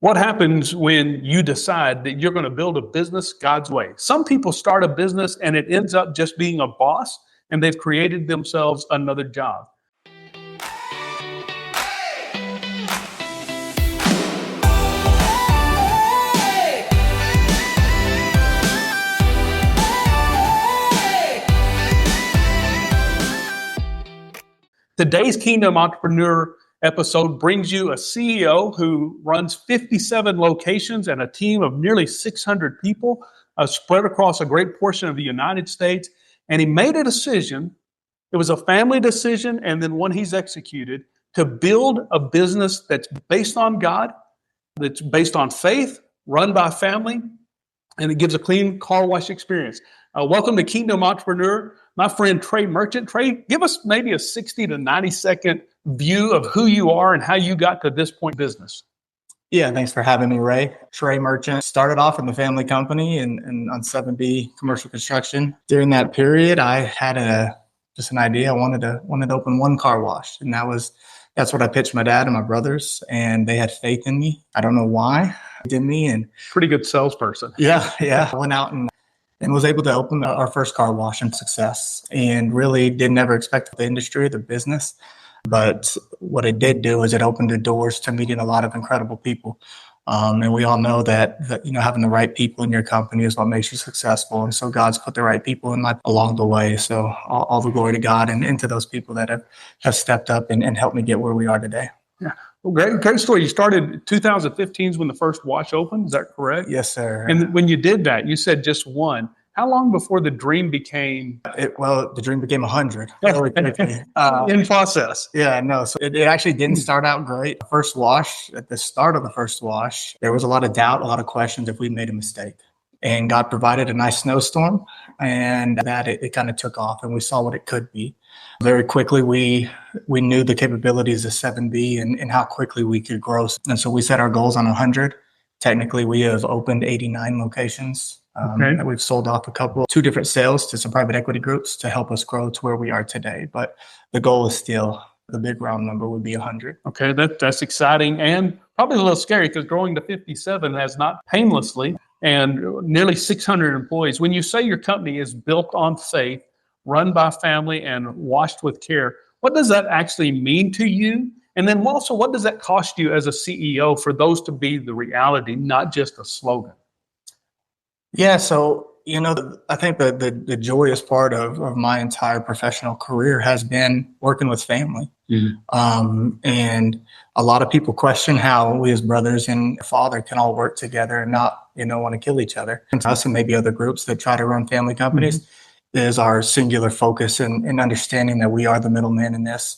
What happens when you decide that you're going to build a business God's way? Some people start a business and it ends up just being a boss and they've created themselves another job. Today's Kingdom Entrepreneur episode brings you a CEO who runs 57 locations and a team of nearly 600 people spread across a great portion of the United States. And he made a decision. It was a family decision and then one he's executed to build a business that's based on God, that's based on faith, run by family, and it gives a clean car wash experience. Welcome to Kingdom Entrepreneur, my friend Trey Merchant. Trey, give us maybe a 60 to 90 second view of who you are and how you got to this point in business. Yeah, thanks for having me, Ray. Trey Merchant started off in the family company and on 7B commercial construction. During that period, I had just an idea. I wanted to open one car wash, and that's what I pitched my dad and my brothers, and they had faith in me. I don't know why they did me, and pretty good salesperson. Yeah. I went out and was able to open our first car wash and success, and really didn't ever expect the industry, the business. But what it did do is it opened the doors to meeting a lot of incredible people. And we all know that having the right people in your company is what makes you successful. And so God's put the right people in life along the way. So all the glory to God and to those people that have stepped up and helped me get where we are today. Yeah. Well, great story. You started 2015 is when the first wash opened. Is that correct? Yes, sir. And when you did that, you said just one. How long before the dream became? The dream became 100. In process. Yeah, no. So it actually didn't start out great. First wash, at the start of the first wash, there was a lot of doubt, a lot of questions if we made a mistake. And God provided a nice snowstorm, and that it kind of took off, and we saw what it could be. Very quickly, we knew the capabilities of 7B and how quickly we could grow. And so we set our goals on 100. Technically, we have opened 89 locations. That we've sold off two different sales to some private equity groups to help us grow to where we are today. But the goal is still, the big round number would be 100. Okay, that's exciting and probably a little scary because growing to 57 has not painlessly, and nearly 600 employees. When you say your company is built on faith, run by family, and washed with care, what does that actually mean to you? And then also, what does that cost you as a CEO for those to be the reality, not just a slogan? Yeah, so, I think the joyous part of my entire professional career has been working with family. Mm-hmm. And a lot of people question how we as brothers and father can all work together and not, want to kill each other. And us and maybe other groups that try to run family companies is our singular focus and understanding that we are the middleman in this,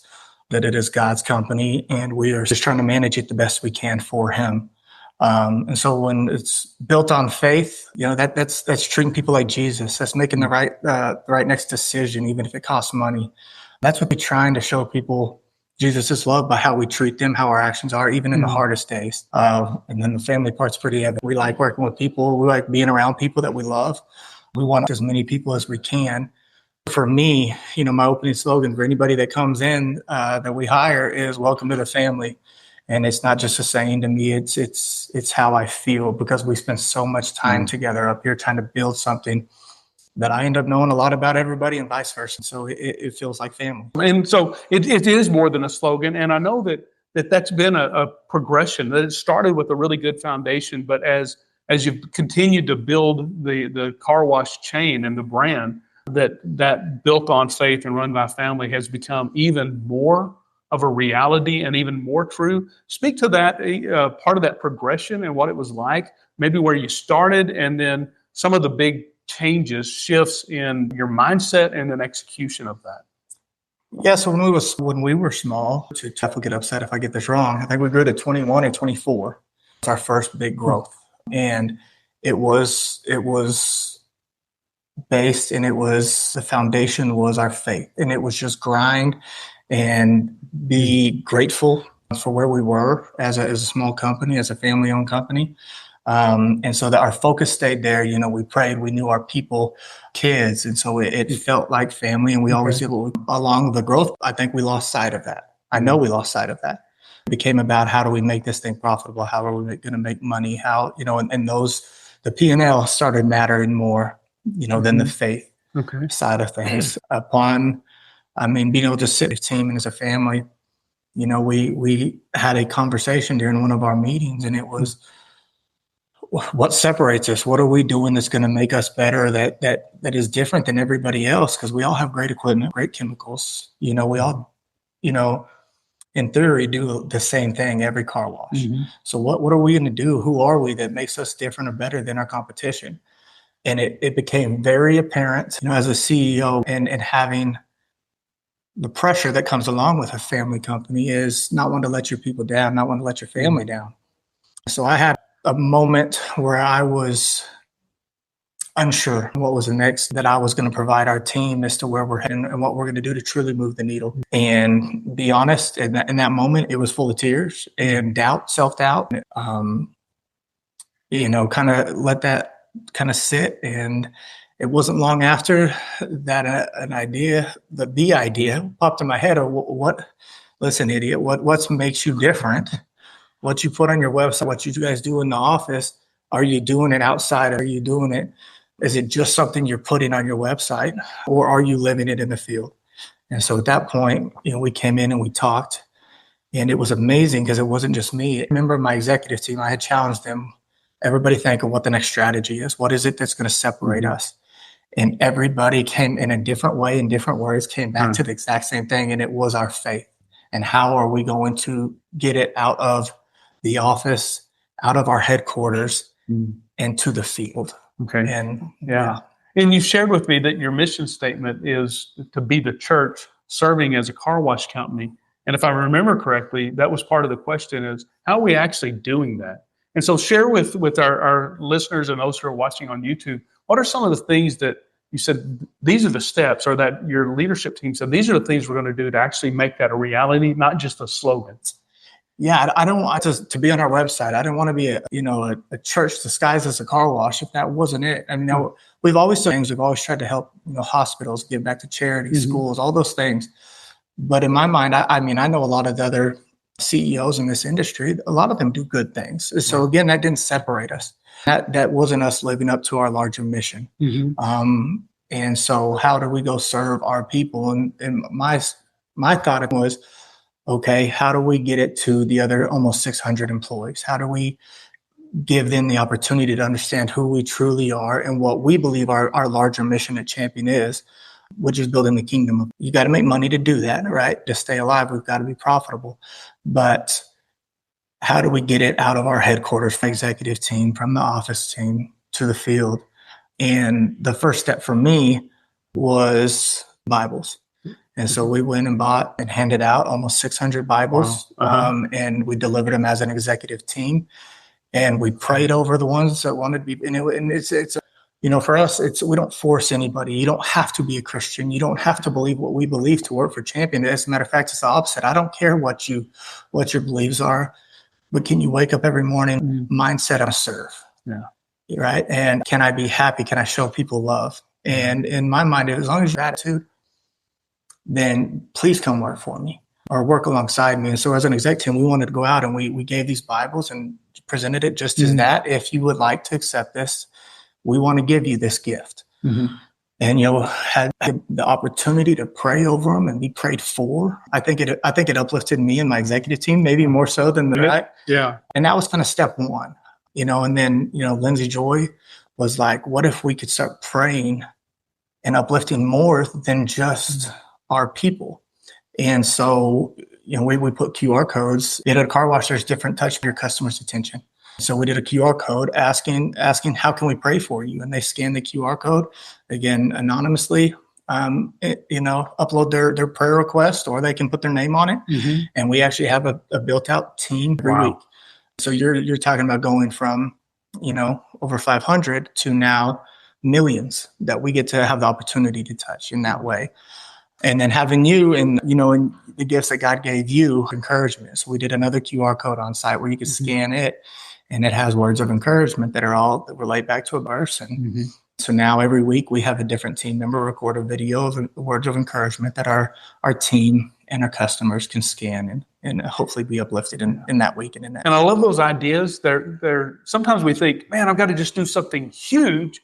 that it is God's company, and we are just trying to manage it the best we can for him. And so when it's built on faith, that's treating people like Jesus. That's making the right next decision, even if it costs money. That's what we're trying to show people Jesus' love by how we treat them, how our actions are, even in the hardest days. And then the family part's pretty evident. We like working with people. We like being around people that we love. We want as many people as we can. For me, my opening slogan for anybody that comes in that we hire is welcome to the family. And it's not just a saying to me, it's how I feel, because we spend so much time together up here trying to build something that I end up knowing a lot about everybody and vice versa. So it feels like family. And so it is more than a slogan. And I know that's been a progression, that it started with a really good foundation. But as you've continued to build the car wash chain and the brand, that built on faith and run by family has become even more of a reality and even more true. Speak to that, part of that progression and what it was like, maybe where you started, and then some of the big changes, shifts in your mindset and then execution of that. Yeah, so when we were small, Jeff will get upset if I get this wrong, I think we grew to 21 or 24. It's our first big growth. And it was based, and the foundation was our faith. And it was just grind and be grateful for where we were as a small company, as a family-owned company. And so that our focus stayed there. We prayed, we knew our people, kids. And so it felt like family, and we always did along the growth. I think we lost sight of that. I know we lost sight of that. became about how do we make this thing profitable? How are we going to make money? How, and those, the P&L started mattering more, than the faith side of things. Being able to sit with a team and as a family, we had a conversation during one of our meetings, and it was, what separates us? What are we doing that's going to make us better? That is different than everybody else, because we all have great equipment, great chemicals. We all, in theory, do the same thing every car wash. So what are we going to do? Who are we that makes us different or better than our competition? And it became very apparent, as a CEO and having the pressure that comes along with a family company is not wanting to let your people down, not wanting to let your family down. So I had a moment where I was unsure what was the next that I was going to provide our team as to where we're heading and what we're going to do to truly move the needle. And be honest, in that moment, it was full of tears and doubt, self-doubt. Kind of let that kind of sit. And it wasn't long after that the idea popped in my head of listen, idiot, what makes you different? What you put on your website, what you guys do in the office, are you doing it outside? Are you doing it? Is it just something you're putting on your website, or are you living it in the field? And so at that point, we came in and we talked, and it was amazing because it wasn't just me. I remember my executive team, I had challenged them, everybody think of what the next strategy is. What is it that's going to separate us? And everybody came in a different way, in different words, came back to the exact same thing. And it was our faith. And how are we going to get it out of the office, out of our headquarters, and to the field? Okay. And And you shared with me that your mission statement is to be the church serving as a car wash company. And if I remember correctly, that was part of the question is, how are we actually doing that? And so share with our listeners and those who are watching on YouTube, what are some of the things that you said, these are the steps, or that your leadership team said, these are the things we're going to do to actually make that a reality, not just a slogan? Yeah, I don't want to be on our website. I didn't want to be a church disguised as a car wash if that wasn't it. I mean, we've always done things. We've always tried to help hospitals, give back to charity, schools, all those things. But in my mind, I know a lot of the other CEOs in this industry, a lot of them do good things. So again, that didn't separate us. That wasn't us living up to our larger mission. And so how do we go serve our people? And my thought was, okay, how do we get it to the other almost 600 employees? How do we give them the opportunity to understand who we truly are and what we believe our larger mission at Champion is, which is building the kingdom. You got to make money to do that, right? To stay alive, we've got to be profitable. But how do we get it out of our headquarters, from the executive team, from the office team to the field? And the first step for me was Bibles. And so we went and bought and handed out almost 600 Bibles. Wow. And we delivered them as an executive team. And we prayed over the ones that wanted to be. And it's for us, we don't force anybody. You don't have to be a Christian. You don't have to believe what we believe to work for Champion. As a matter of fact, it's the opposite. I don't care what your beliefs are, but can you wake up every morning mindset of serve? Yeah. Right. And can I be happy? Can I show people love? And in my mind, as long as your attitude, then please come work for me or work alongside me. And so as an exec team, we wanted to go out and we gave these Bibles and presented it just as that. If you would like to accept this, we want to give you this gift. And, had the opportunity to pray over them and be prayed for. I think it uplifted me and my executive team, maybe more so than the right. Yeah. And that was kind of step one, and then, Lindsay Joy was like, what if we could start praying and uplifting more than just our people? And so, we put QR codes. At a car wash, there's different touch for your customer's attention. So we did a QR code asking, how can we pray for you? And they scan the QR code, again, anonymously, upload their prayer request, or they can put their name on it. And we actually have a built out team every week. So you're talking about going from, over 500 to now millions that we get to have the opportunity to touch in that way. And then having you and the gifts that God gave you, encouragement. So we did another QR code on site where you can scan it, and it has words of encouragement that relate back to a verse. And so now every week we have a different team member record a video of words of encouragement that our team and our customers can scan and hopefully be uplifted in that week and in that. And I love those ideas. They're sometimes we think, man, I've got to just do something huge.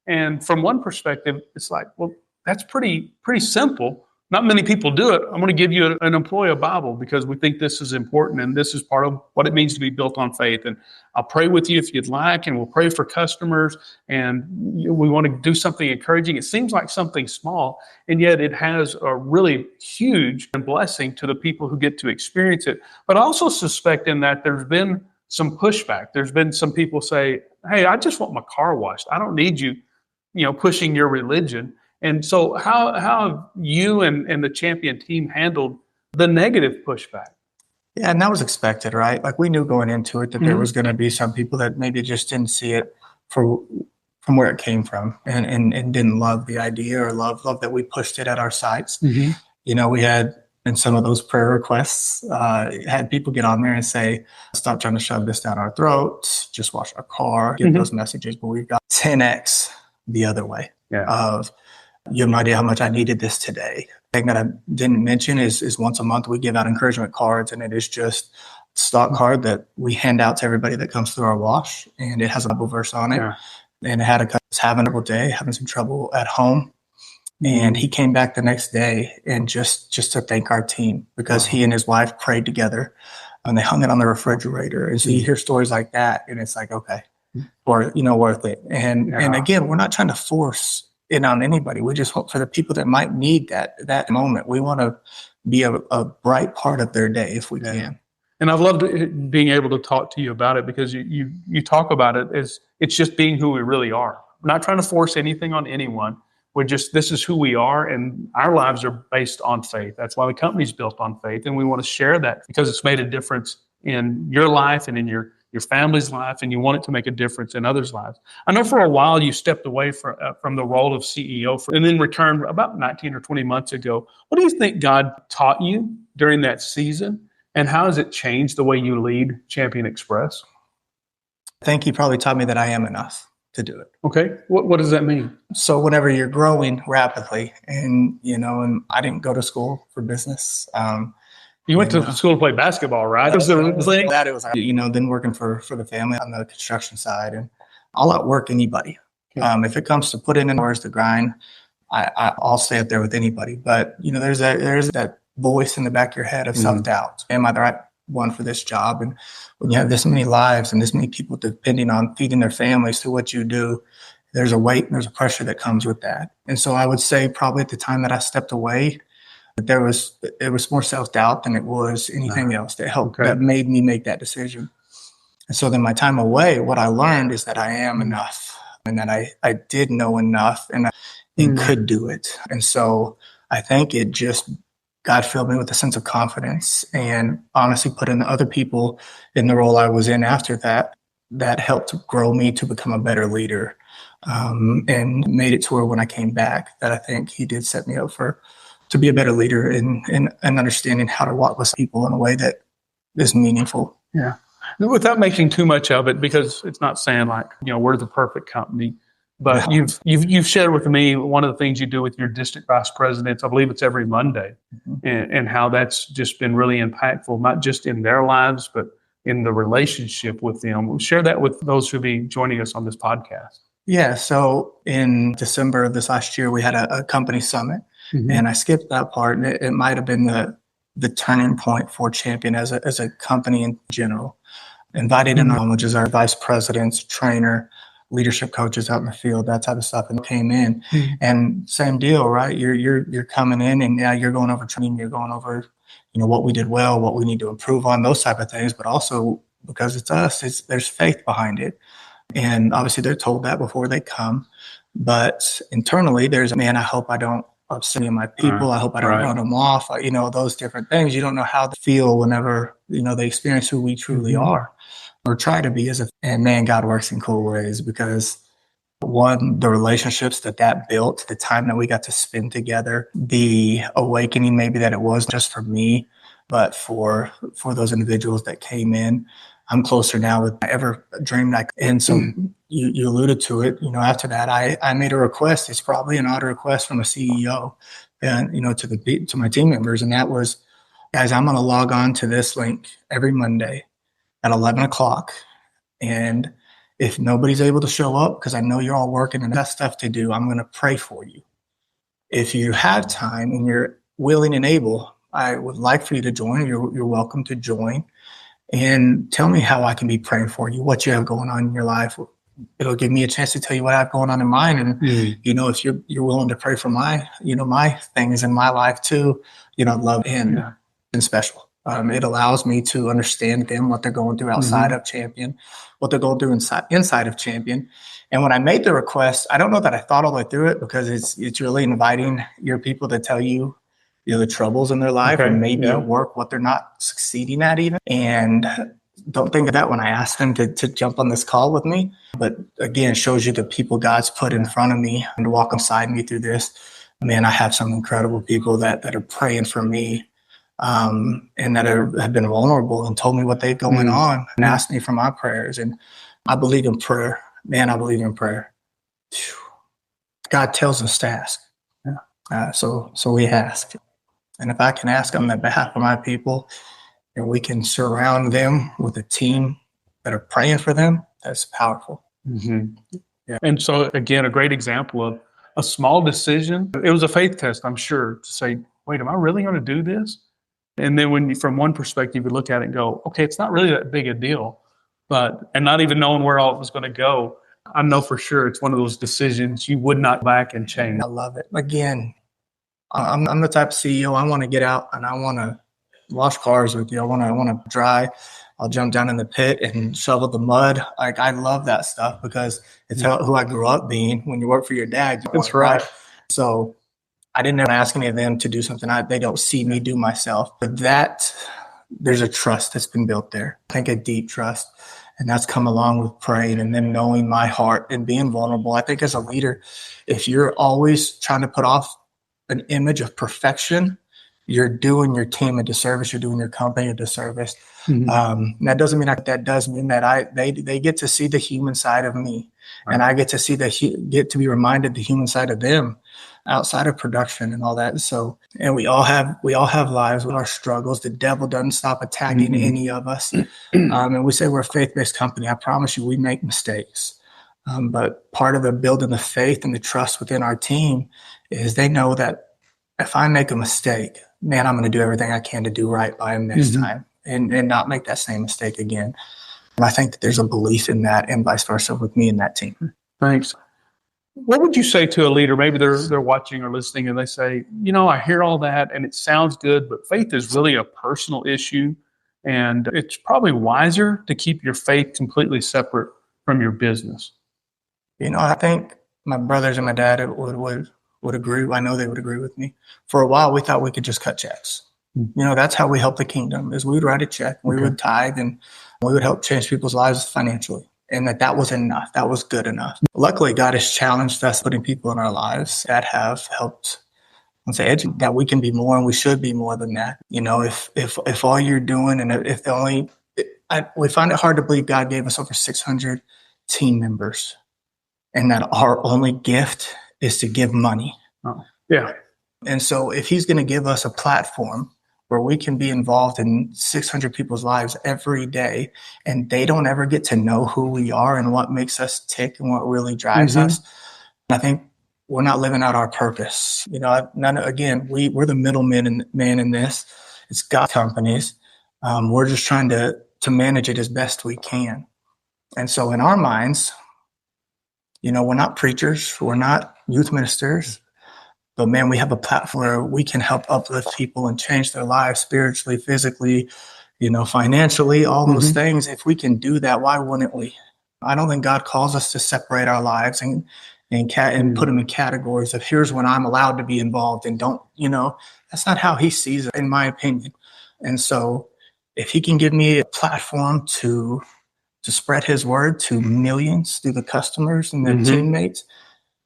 And from one perspective, it's like, well, that's pretty simple. Not many people do it. I'm going to give you an employee Bible because we think this is important and this is part of what it means to be built on faith. And I'll pray with you if you'd like, and we'll pray for customers. And we want to do something encouraging. It seems like something small, and yet it has a really huge blessing to the people who get to experience it. But I also suspect in that there's been some pushback. There's been some people say, hey, I just want my car washed. I don't need you, pushing your religion. And so how have you and the Champion team handled the negative pushback? Yeah, and that was expected, right? Like we knew going into it that there was going to be some people that maybe just didn't see it from where it came from and didn't love the idea or love that we pushed it at our sites. We had in some of those prayer requests, had people get on there and say, stop trying to shove this down our throats, just wash our car, get those messages. But we've got 10x the other way of, you have no idea how much I needed this today. The thing that I didn't mention is once a month we give out encouragement cards, and it is just a stock card that we hand out to everybody that comes through our wash, and it has a Bible verse on it. And it had a guy was having a trouble day, having some trouble at home. And he came back the next day and just to thank our team because he and his wife prayed together and they hung it on the refrigerator. And so you hear stories like that and it's like, okay, or, worth it. And again, we're not trying to force it on anybody. We just hope for the people that might need that moment. We want to be a bright part of their day if we can. And I've loved being able to talk to you about it because you talk about it as it's just being who we really are. We're not trying to force anything on anyone. This is who we are, and our lives are based on faith. That's why the company's built on faith, and we want to share that because it's made a difference in your life and in your family's life, and you want it to make a difference in others' lives. I know for a while you stepped away from the role of CEO and then returned about 19 or 20 months ago. What do you think God taught you during that season, and how has it changed the way you lead Champion Express? I think he probably taught me that I am enough to do it. Okay. What does that mean? So whenever you're growing rapidly and I didn't go to school for business. You went to school to play basketball, right? It was then working for the family on the construction side, and I'll outwork anybody. If it comes to putting in hours to grind, I'll stay up there with anybody. But there's that voice in the back of your head of self-doubt. Am I the right one for this job? And when you have this many lives and this many people depending on feeding their families through what you do, there's a weight and there's a pressure that comes with that. And so I would say probably at the time that I stepped away, it was more self-doubt than it was anything else that helped, that made me make that decision. And so then my time away, what I learned is that I am enough and that I did know enough and could do it. And so I think God filled me with a sense of confidence and honestly put in other people in the role I was in after that helped grow me to become a better leader, and made it to where when I came back that I think he did set me up to be a better leader in understanding how to walk with people in a way that is meaningful. Yeah. Without making too much of it, because it's not saying like, we're the perfect company. But you've shared with me one of the things you do with your district vice presidents. I believe it's every Monday, and how that's just been really impactful, not just in their lives, but in the relationship with them. We'll share that with those who'll be joining us on this podcast. Yeah. So in December of this last year, we had a company summit, and I skipped that part. And it might have been the turning point for Champion as a company in general. Invited in, which is our vice presidents, trainer, leadership coaches out in the field, that type of stuff, and came in and same deal, right? You're coming in and you're going over training, you're going over, what we did well, what we need to improve on, those type of things, but also because it's us, there's faith behind it. And obviously they're told that before they come, but internally there's, I hope I don't upset any of my people. I hope I don't run them off. Those different things. You don't know how they feel whenever, they experience who we truly are. Or try to be and man, God works in cool ways because one, the relationships that built, the time that we got to spend together, the awakening maybe that it was just for me, but for those individuals that came in, I'm closer now than I ever dreamed I could. And so you alluded to it, after that, I made a request. It's probably an odd request from a CEO and, to my team members. And that was, guys, I'm going to log on to this link every Monday at 11 o'clock. And if nobody's able to show up, because I know you're all working and got stuff to do, I'm going to pray for you. If you have time and you're willing and able, I would like for you to join. You're welcome to join. And tell me how I can be praying for you, what you have going on in your life. It'll give me a chance to tell you what I have going on in mine. And, if you're willing to pray for my things in my life too, love and special. It allows me to understand them, what they're going through outside of Champion, what they're going through inside of Champion. And when I made the request, I don't know that I thought all the way through it, because it's really inviting your people to tell you, the troubles in their life, and maybe at work, what they're not succeeding at even. And don't think of that when I asked them to jump on this call with me. But again, it shows you the people God's put in front of me and to walk beside me through this. Man, I have some incredible people that are praying for me, and that have been vulnerable and told me what they're going on and asked me for my prayers. And I believe in prayer. Man, I believe in prayer. God tells us to ask. So we ask. And if I can ask on the behalf of my people, and we can surround them with a team that are praying for them, that's powerful. Yeah. And so, again, a great example of a small decision. It was a faith test, I'm sure, to say, wait, am I really going to do this? And then when you, from one perspective, you look at it and go, okay, it's not really that big a deal. And not even knowing where all it was going to go, I know for sure it's one of those decisions you would not back and change. I love it. Again, I'm the type of CEO, I want to get out and I want to wash cars with you. I want to dry. I'll jump down in the pit and shovel the mud. Like, I love that stuff because it's who I grew up being. When you work for your dad, that's right. So I didn't ever ask any of them to do something they don't see me do myself. But there's a trust that's been built there. I think a deep trust. And that's come along with praying and then knowing my heart and being vulnerable. I think as a leader, if you're always trying to put off an image of perfection, you're doing your team a disservice. You're doing your company a disservice. That doesn't mean that does mean that they get to see the human side of me, and I get to see get to be reminded the human side of them outside of production and all that. So, and we all have lives with our struggles. The devil doesn't stop attacking any of us. And we say we're a faith-based company. I promise you, we make mistakes. But part of the building the faith and the trust within our team is they know that if I make a mistake, man, I'm going to do everything I can to do right by him next time and not make that same mistake again. And I think that there's a belief in that and vice versa with me and that team. Thanks. What would you say to a leader? Maybe they're watching or listening and they say, I hear all that and it sounds good, but faith is really a personal issue. And it's probably wiser to keep your faith completely separate from your business. I think my brothers and my dad would agree. I know they would agree with me. For a while, we thought we could just cut checks. That's how we help the kingdom, is we would write a check, we would tithe, and we would help change people's lives financially. And that was enough. That was good enough. Luckily, God has challenged us, putting people in our lives that have helped, that we can be more and we should be more than that. If all you're doing, and we find it hard to believe God gave us over 600 team members and that our only gift is to give money. And so if he's going to give us a platform where we can be involved in 600 people's lives every day, and they don't ever get to know who we are and what makes us tick and what really drives us, I think we're not living out our purpose. We're the middleman in this. It's God's companies. We're just trying to manage it as best we can. And so in our minds, we're not preachers, we're not youth ministers, but man, we have a platform where we can help uplift people and change their lives spiritually, physically, financially, all those things. If we can do that, why wouldn't we? I don't think God calls us to separate our lives and put them in categories of here's when I'm allowed to be involved and don't, that's not how he sees it, in my opinion. And so if he can give me a platform to spread his word to millions through the customers and their teammates,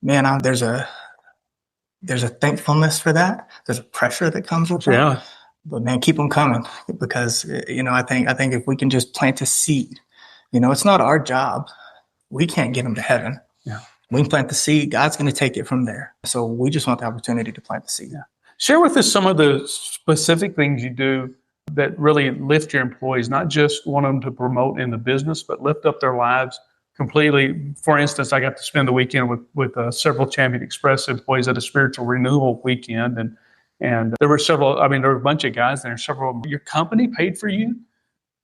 man, there's a thankfulness for that. There's a pressure that comes with that. But man, keep them coming, because I think if we can just plant a seed, it's not our job. We can't get them to heaven. We can plant the seed. God's going to take it from there. So we just want the opportunity to plant the seed. Share with us some of the specific things you do that really lift your employees, not just want them to promote in the business, but lift up their lives completely. For instance, I got to spend the weekend with several Champion Express employees at a spiritual renewal weekend, and there were several. I mean, there were a bunch of guys there. Several of them, your company paid for you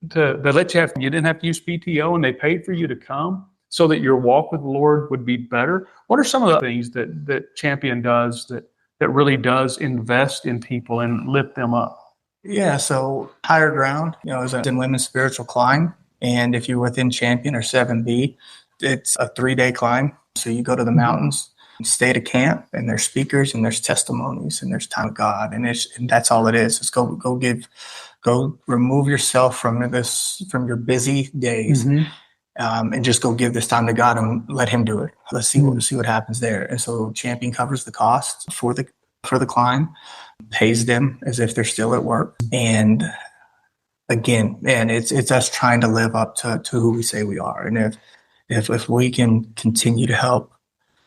to they let you have. You didn't have to use PTO, and they paid for you to come so that your walk with the Lord would be better. What are some of the things that Champion does that really does invest in people and lift them up? Yeah, so Higher Ground, is in women's spiritual climb. And if you're within Champion or 7B, it's a 3-day climb. So you go to the mountains, stay at a camp, and there's speakers and there's testimonies and there's time with God. And that's all it is. It's go remove yourself from your busy days. And just go give this time to God and let Him do it. Let's see what happens there. And so Champion covers the cost for the climb, pays them as if they're still at work. And again, man, it's us trying to live up to who we say we are. And if we can continue to help,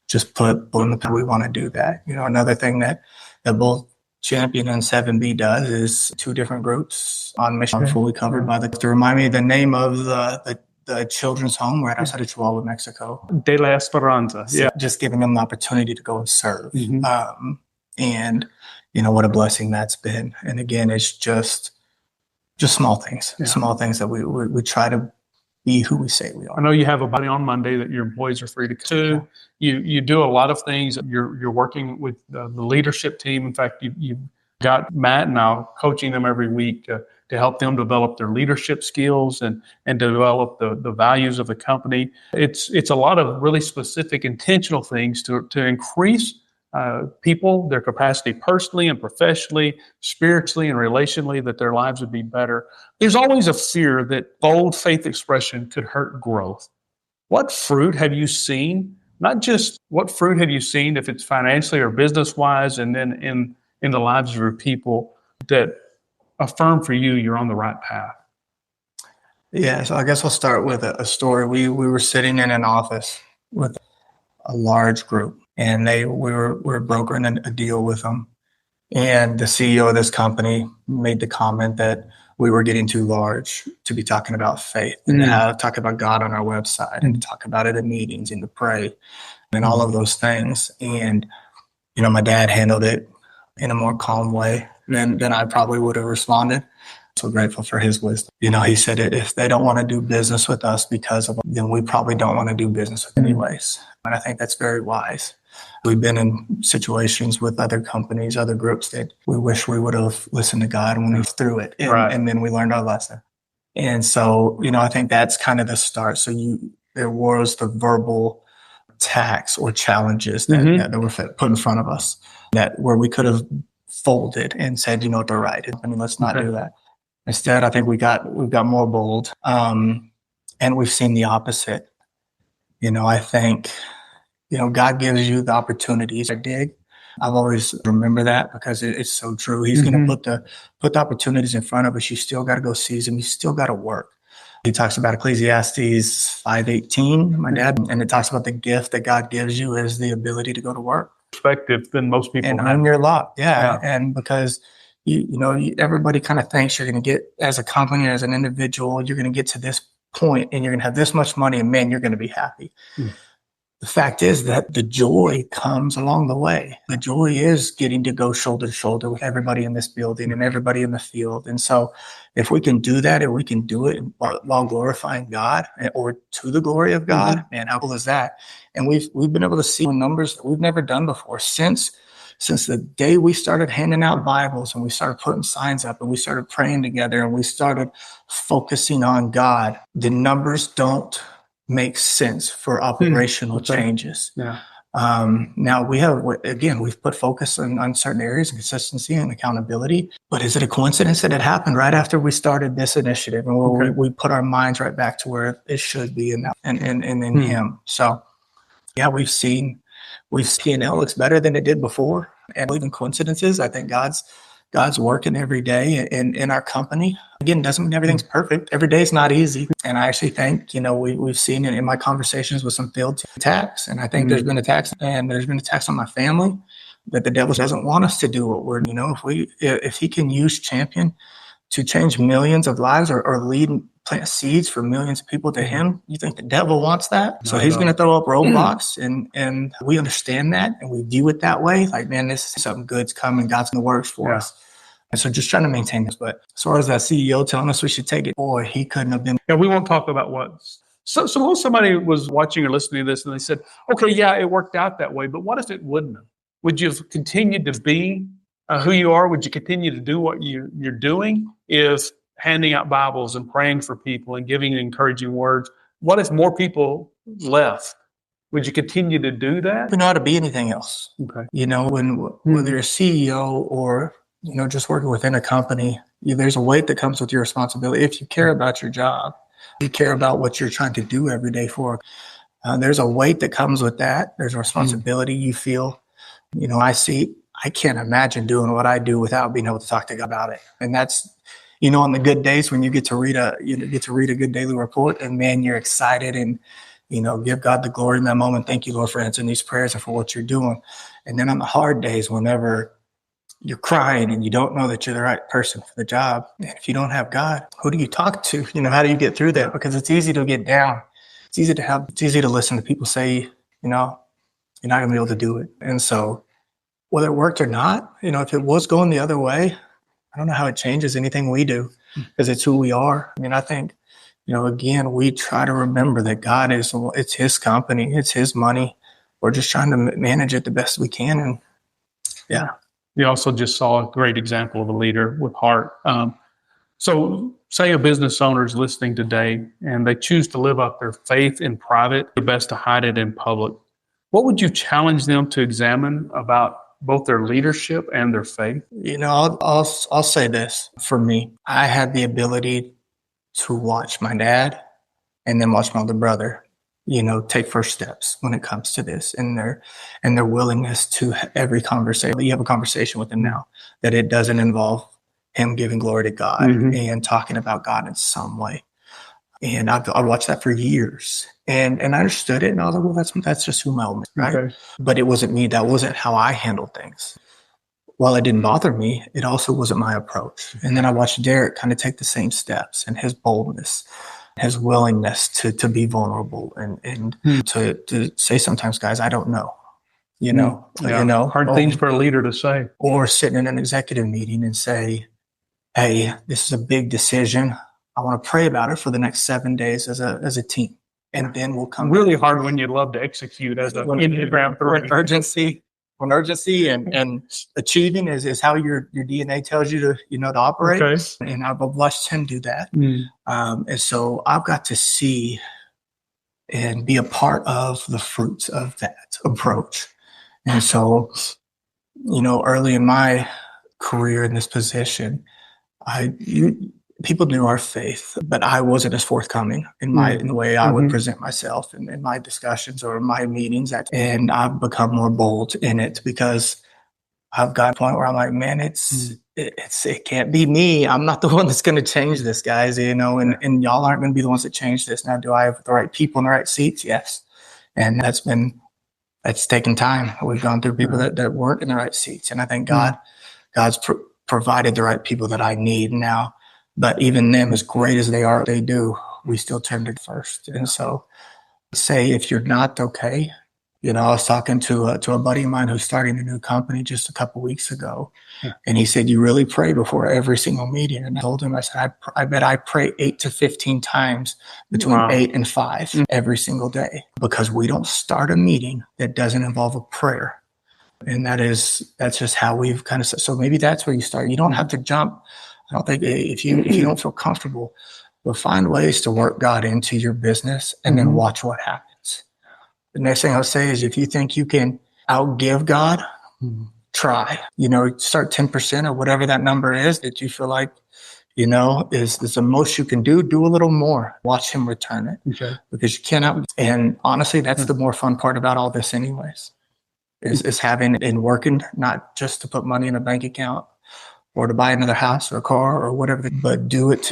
just put in the we want to do that. Another thing that both Champion and 7B does is 2 different groups on mission, fully covered by to remind me the name of the children's home right outside of Chihuahua, Mexico. De la Esperanza. So just giving them the opportunity to go and serve. And what a blessing that's been. And again, it's just small things, small things that we try to be who we say we are. I know you have a body on Monday that your employees are free to come to. You do a lot of things. You're working with the leadership team. In fact, you've got Matt now coaching them every week to help them develop their leadership skills and develop the values of the company. It's a lot of really specific, intentional things to increase people, their capacity personally and professionally, spiritually and relationally, that their lives would be better. There's always a fear that bold faith expression could hurt growth. What fruit have you seen? Not just what fruit have you seen, if it's financially or business-wise, and then in the lives of your people, that affirm for you're on the right path? Yeah, so I guess I'll start with a story. We were sitting in an office with a large group, and we were brokering a deal with them. And the CEO of this company made the comment that we were getting too large to be talking about faith and to talk about God on our website and to talk about it in meetings and to pray and all of those things. And, my dad handled it in a more calm way than I probably would have responded. So grateful for his wisdom. He said, if they don't want to do business with us because of, then we probably don't want to do business with anyways. And I think that's very wise. We've been in situations with other companies, other groups that we wish we would have listened to God when we was through it. And then we learned our lesson. And so, I think that's kind of the start. So there was the verbal attacks or challenges that were put in front of us where we could have folded and said, they're right. Let's not do that. Instead, I think we've got more bold, and we've seen the opposite. I think, God gives you the opportunities to dig. I've always remember that because it's so true. He's going to put the opportunities in front of us. You still got to go seize them. You still got to work. He talks about Ecclesiastes 5:18, my dad, and it talks about the gift that God gives you is the ability to go to work. Perspective than most people and have. Earn your lot. Yeah. And because everybody kind of thinks you're going to get, as a company, as an individual, you're going to get to this point and you're going to have this much money and man, you're going to be happy. The fact is that the joy comes along the way. The joy is getting to go shoulder to shoulder with everybody in this building and everybody in the field. And so if we can do that and we can do it while glorifying God or to the glory of God, man, how cool is that? And we've been able to see numbers that we've never done before since the day we started handing out Bibles and we started putting signs up and we started praying together and we started focusing on God. The numbers don't make sense for operational changes. Yeah. Now we've put focus on certain areas, consistency and accountability, but is it a coincidence that it happened right after we stared this initiative and where we put our minds right back to where it should be in Him? So yeah, we've seen P&L looks better than it did before. And even coincidences, I think God's working every day in our company. Again, doesn't mean everything's perfect. Every day is not easy. And I actually think, we've seen it in my conversations with some field attacks. And I think there's been attacks on my family that the devil doesn't want us to do what we're, if he can use Champion to change millions of lives or plant seeds for millions of people to him. You think the devil wants that? So he's going to throw up roadblocks, and we understand that and we view it that way. Like, man, this is something good's coming. God's going to work for us. And so just trying to maintain this. But as far as that CEO telling us we should take it, boy, he couldn't have been. Yeah, we won't talk about what. So suppose somebody was watching or listening to this and they said, okay, yeah, it worked out that way, but what if it wouldn't have? Would you have continued to be who you are? Would you continue to do what you're doing if handing out Bibles and praying for people and giving encouraging words? What if more people left? Would you continue to do that? We know how to be anything else. Okay. You know, whether you're a CEO or, you know, just working within a company, there's a weight that comes with your responsibility. If you care about your job, you care about what you're trying to do every day for, there's a weight that comes with that. There's a responsibility you feel. You know, I can't imagine doing what I do without being able to talk to God about it. And that's, you know, on the good days when you get to read a good daily report, and man, you're excited and, you know, give God the glory in that moment. Thank you, Lord, for answering these prayers and for what you're doing. And then on the hard days, whenever you're crying and you don't know that you're the right person for the job, and if you don't have God, who do you talk to? You know, how do you get through that? Because it's easy to get down. It's easy to listen to people say, you know, you're not going to be able to do it. And so whether it worked or not, you know, if it was going the other way, I don't know how it changes anything we do, because it's who we are. I mean, I think, you know, again, we try to remember that God it's his company, it's his money. We're just trying to manage it the best we can. And yeah. You also just saw a great example of a leader with heart. So say a business owner is listening today and they choose to live up their faith in private, the best to hide it in public. What would you challenge them to examine about both their leadership and their faith? You know, I'll say this. For me, I had the ability to watch my dad and then watch my older brother, you know, take first steps when it comes to this, and their willingness to every conversation. You have a conversation with them now that it doesn't involve him giving glory to God and talking about God in some way. And I watched that for years, and I understood it, and I was like, well, that's just who I am, right? Okay. But it wasn't me. That wasn't how I handled things. While it didn't bother me, it also wasn't my approach. And then I watched Derek kind of take the same steps, and his boldness, his willingness to be vulnerable and to say sometimes, guys, I don't know. You know, hard things for a leader to say. Or sitting in an executive meeting and say, hey, this is a big decision. I want to pray about it for the next 7 days as a team. And then we'll come. Really hard when you love to execute as an Enneagram 3. When urgency and achieving is how your DNA tells you to operate. Okay. And I've watched him do that. And so I've got to see and be a part of the fruits of that approach. And so, you know, early in my career in this position, people knew our faith, but I wasn't as forthcoming in the way I would present myself in my discussions or my meetings. And I've become more bold in it because I've got a point where I'm like, man, it can't be me. I'm not the one that's going to change this, guys, you know, and y'all aren't going to be the ones that change this. Now, do I have the right people in the right seats? Yes. And that's taken time. We've gone through people that weren't in the right seats. And I think God's provided the right people that I need now. But even them, as great as they do, we still turn to first. And so say if you're not okay, you know, I was talking to a buddy of mine who's starting a new company just a couple weeks ago. And he said, you really pray before every single meeting. And I told him, I said, I bet I pray 8 to 15 times between 8 and 5 every single day, because we don't start a meeting that doesn't involve a prayer. And that's just how we've kind of, so maybe that's where you start. You don't have to jump. I don't think if you don't feel comfortable, but find ways to work God into your business and then watch what happens. The next thing I'll say is, if you think you can outgive God, try. You know, start 10% or whatever that number is that you feel like, you know, is the most you can do. Do a little more. Watch him return it, because you cannot. And honestly, that's the more fun part about all this, anyways, is having and working, not just to put money in a bank account or to buy another house or a car or whatever, but do it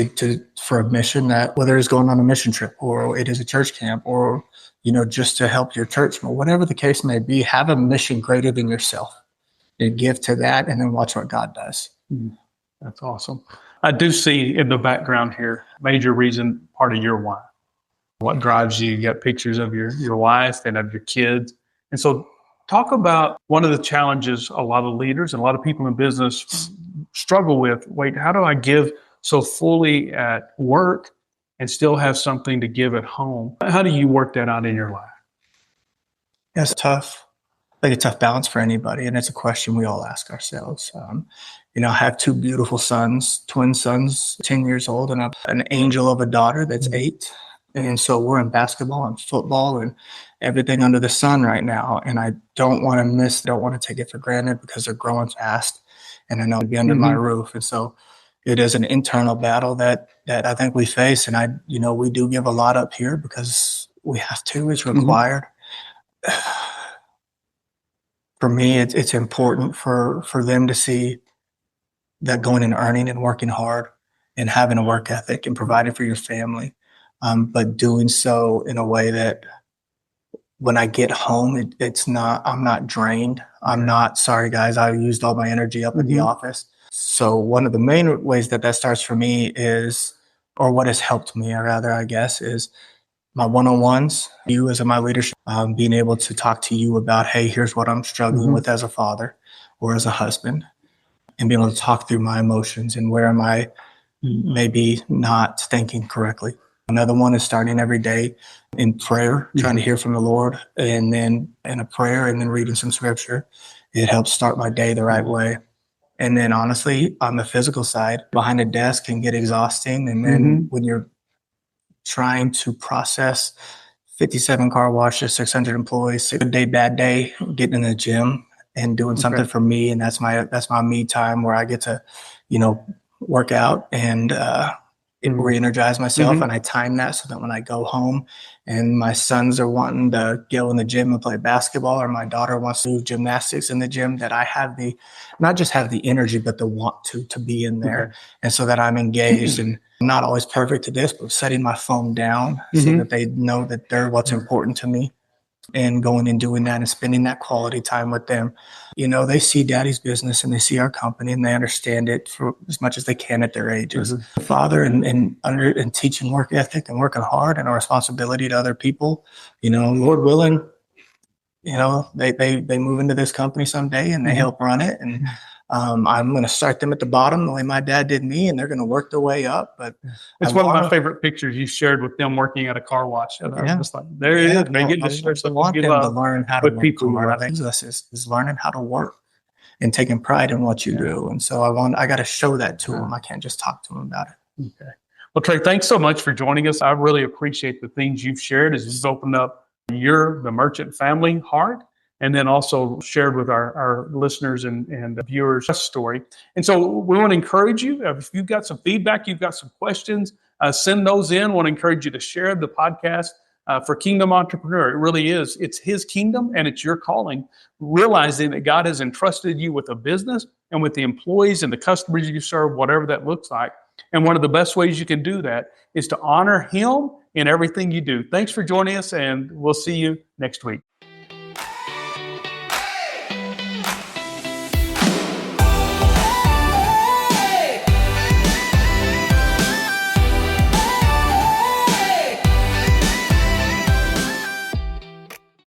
for a mission, that whether it's going on a mission trip or it is a church camp or, you know, just to help your church, or whatever the case may be, have a mission greater than yourself and give to that, and then watch what God does. That's awesome. I do see in the background here, major reason, part of your why. What drives you? You got pictures of your wife and of your kids. And so talk about one of the challenges a lot of leaders and a lot of people in business struggle with. Wait, how do I give so fully at work and still have something to give at home? How do you work that out in your life? It's tough. Like a tough balance for anybody. And it's a question we all ask ourselves. I have two beautiful sons, twin sons, 10 years old, and an angel of a daughter that's 8. And so we're in basketball and football and everything under the sun right now. And I don't want to take it for granted because they're growing fast and I know to be under my roof. And so it is an internal battle that I think we face. And we do give a lot up here because we have to, it's required. For me, it's important for them to see that going and earning and working hard and having a work ethic and providing for your family, but doing so in a way that when I get home, I'm not drained. I'm not, sorry guys, I used all my energy up at the office. So one of the main ways that starts for me is, or what has helped me, or rather, I guess, is my one-on-ones, you as my leadership, being able to talk to you about, hey, here's what I'm struggling with as a father or as a husband, and being able to talk through my emotions and where am I maybe not thinking correctly. Another one is starting every day in prayer, trying to hear from the Lord, and then in a prayer and then reading some scripture. It helps start my day the right way. And then honestly, on the physical side, behind a desk can get exhausting. And then when you're trying to process 57 car washes, 600 employees, good day, bad day, getting in the gym and doing something for me. And that's my me time where I get to, work out and re-energize myself. And I time that so that when I go home and my sons are wanting to go in the gym and play basketball, or my daughter wants to do gymnastics in the gym, that I have not just have the energy, but the want to be in there. And so that I'm engaged. And I'm not always perfect at this, but setting my phone down so that they know that they're what's important to me, and going and doing that and spending that quality time with them. They see daddy's business and they see our company and they understand it for as much as they can at their ages. Father and teaching work ethic and working hard and a responsibility to other people, Lord willing, they move into this company someday and they help run it. And I'm going to start them at the bottom the way my dad did me, and they're going to work their way up. But it's one of my favorite pictures you shared with them working at a car wash. And I was just like, there it is. They get to share something. I want them to learn how to work. I think this is learning how to work and taking pride in what you do. And so I got to show that to them. I can't just talk to them about it. Okay. Well, Trey, thanks so much for joining us. I really appreciate the things you've shared as you've opened up the merchant family heart, and then also shared with our listeners and viewers story. And so we want to encourage you, if you've got some feedback, you've got some questions, send those in. I want to encourage you to share the podcast for Kingdom Entrepreneur. It really is. It's his kingdom and it's your calling, realizing that God has entrusted you with a business and with the employees and the customers you serve, whatever that looks like. And one of the best ways you can do that is to honor him in everything you do. Thanks for joining us, and we'll see you next week.